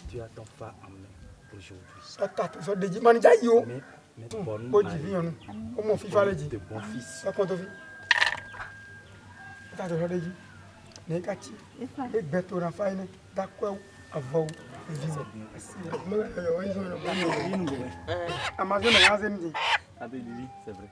Tu as ton phare en main aujourd'hui. Mais de bons fils. C'est vrai.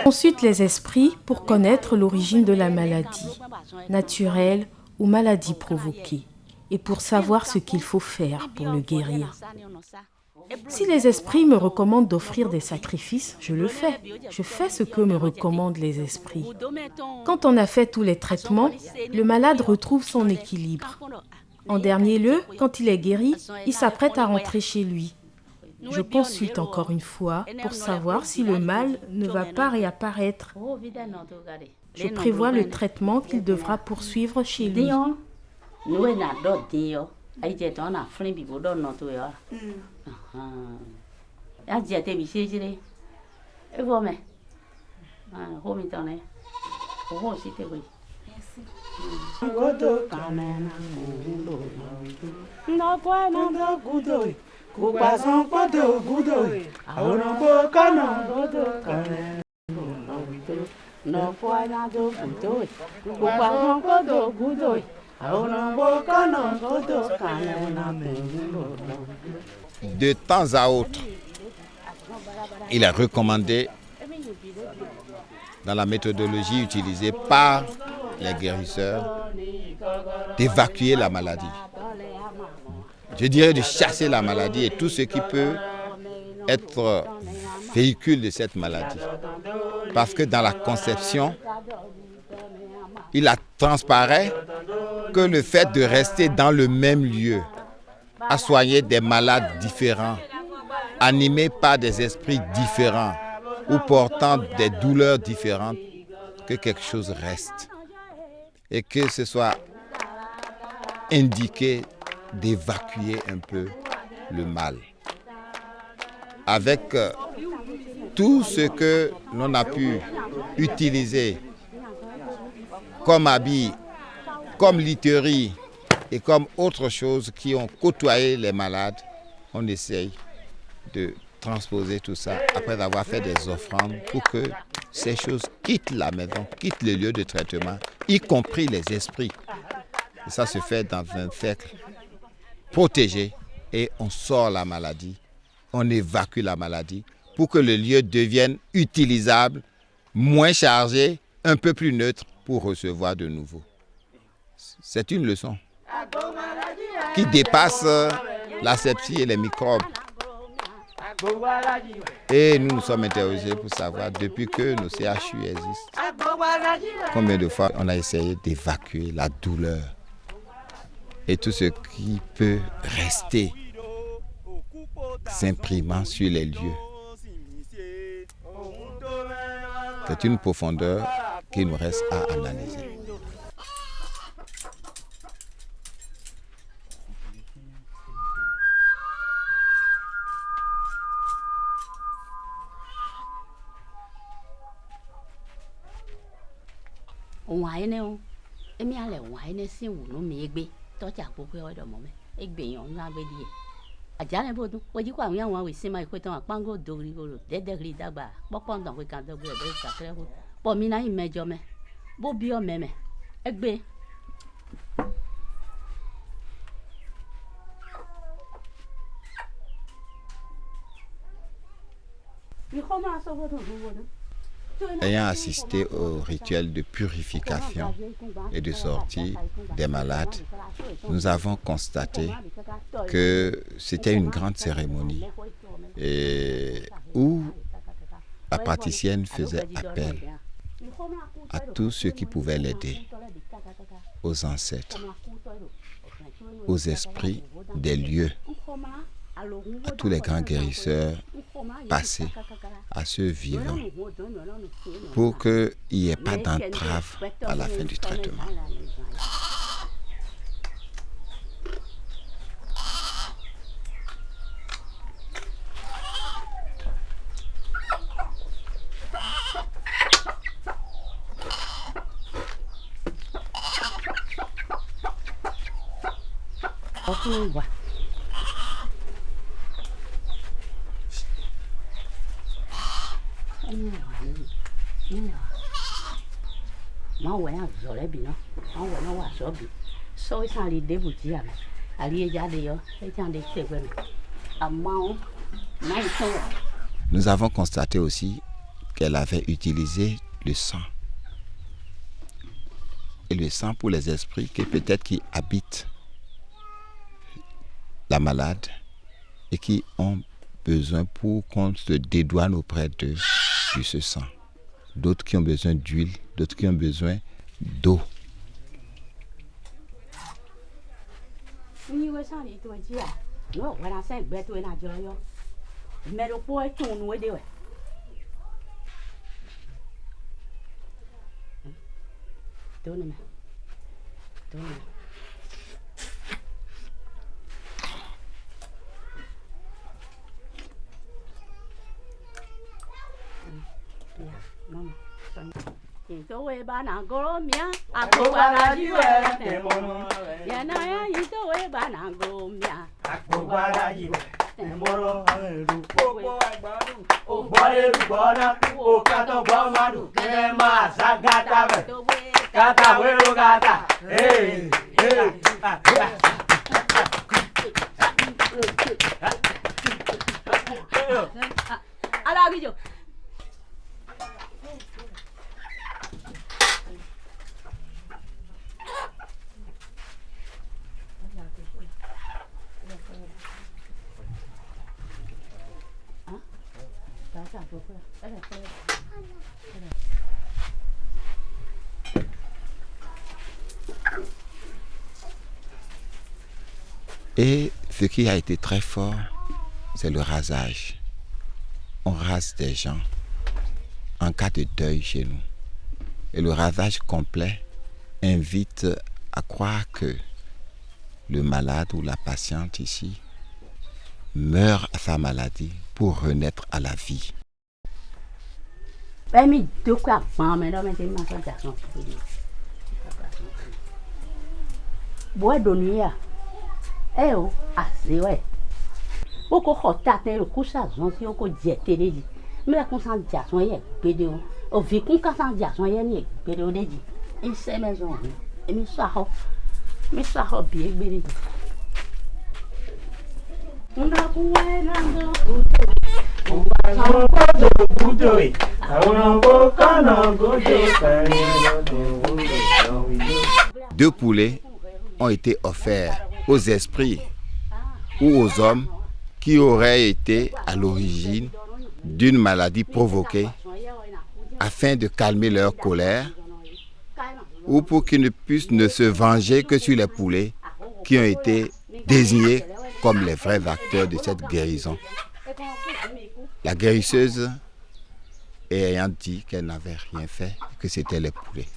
Consulte les esprits pour connaître l'origine de la maladie, naturelle ou maladie provoquée, et pour savoir ce qu'il faut faire pour le guérir. Si les esprits me recommandent d'offrir des sacrifices, je le fais. Je fais ce que me recommandent les esprits. Quand on a fait tous les traitements, le malade retrouve son équilibre. En dernier lieu, quand il est guéri, il s'apprête à rentrer chez lui. Je consulte encore une fois pour savoir si le mal ne va pas réapparaître. Je prévois le traitement qu'il devra poursuivre chez lui. De temps à autre, il est recommandé dans la méthodologie utilisée par les guérisseurs d'évacuer la maladie. Je dirais de chasser la maladie et tout ce qui peut être véhicule de cette maladie. Parce que dans la conception, il transparaît que le fait de rester dans le même lieu, à soigner des malades différents, animés par des esprits différents ou portant des douleurs différentes, que quelque chose reste et que ce soit indiqué d'évacuer un peu le mal. Avec tout ce que l'on a pu utiliser comme habits, comme literie et comme autre chose qui ont côtoyé les malades, on essaye de transposer tout ça après avoir fait des offrandes pour que ces choses quittent la maison, quittent le lieu de traitement, y compris les esprits. Et ça se fait dans un cercle protégé et on sort la maladie, on évacue la maladie pour que le lieu devienne utilisable, moins chargé, un peu plus neutre pour recevoir de nouveau. C'est une leçon qui dépasse l'asepsie et les microbes. Et nous nous sommes interrogés pour savoir, depuis que nos CHU existent, combien de fois on a essayé d'évacuer la douleur et tout ce qui peut rester s'imprimant sur les lieux. C'est une profondeur qu'il nous reste à analyser. Ayant assisté au rituel de purification et de sortie des malades, nous avons constaté que c'était une grande cérémonie et où la praticienne faisait appel à tous ceux qui pouvaient l'aider, aux ancêtres, aux esprits des lieux, à tous les grands guérisseurs passés, à ceux vivants, pour qu'il n'y ait pas d'entrave à la fin du traitement. Nous avons constaté aussi qu'elle avait utilisé le sang. Et le sang pour les esprits qui habitent la malade et qui ont besoin pour qu'on se dédouane auprès d'eux de ce sang. D'autres qui ont besoin d'huile, d'autres qui ont besoin d'eau. Et ce qui a été très fort, c'est le rasage. On rase des gens en cas de deuil chez nous. Et le rasage complet invite à croire que le malade ou la patiente ici meurt à sa maladie pour renaître à la vie. Deux poulets ont été offerts aux esprits ou aux hommes qui auraient été à l'origine d'une maladie provoquée afin de calmer leur colère ou pour qu'ils ne puissent ne se venger que sur les poulets qui ont été désignés comme les vrais acteurs de cette guérison. La guérisseuse ayant dit qu'elle n'avait rien fait, que c'était les poulets.